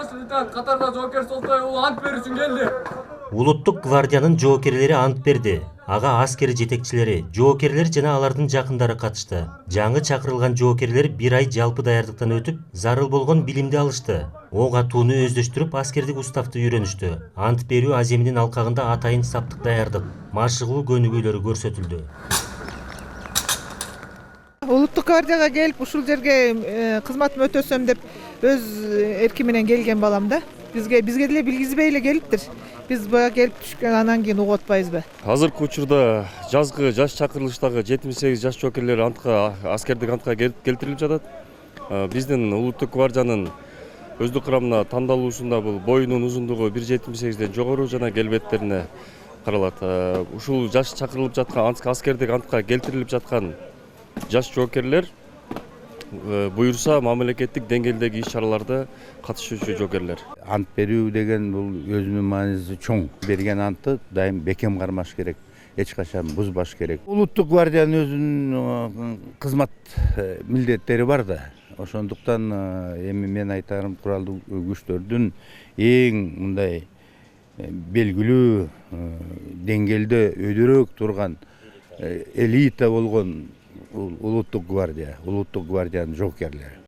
Старший лейтенант катарга жоокер Солтоев ант берүү үчүн келди. Улуттук гвардиянын жоокерлери ант берди. Ага аскер жетекчилери, жоокерлер жана алардын жакындары катышты. Жаңы чакырылган жоокерлер 1 ай жалпы даярдыктан өтүп, зарыл болгон билимди алышты. Ок атууну өздөштүрүп, аскердик уставты үйрөнүштү. Ант берүү аземинин алкагында атайын саптык даярдык, машыгуу көнүгүүлөрү көрсөтүлдү. Улуттук гвардияга келип ушул жерге кызматымды өтөсөм деп өз эрки менен келген балам да. Бизге деле билгизбей эле келиптир. Биз бага келип түшкөн анан кийин угуп атпайбызбы? Азыркы учурда жазгы жаш чакырылыштагы 78 жаш жоокерлер аскердик антка келтирилип жатат. Биздин улуттук гвардиянын өздүк курамына тандалуусунда бул боюнун узундугу 1,78ден жогору жана келбеттерине каралат. Ушул жаш чакырылып жаткан аскердик антка келтирилип жаткан жаш жоокерлер буюрса мамлекеттик деңгээлдеги иш-чараларда катышуучу жоокерлер. Ант берүү деген бул өзүнүн мааниси чоң. Берген антты дайым бекем кармаш керек. Эч качан бузбаш керек. Улуттук гвардиянын өзүнүн кызмат милдеттери бар да. Ошондуктан эми мен айтарым куралдуу күчтөрдүн эң мындай белгилүү деңгээлде өйдөрөөк турган элита болгон улуттук гвардиянын жоокерлери.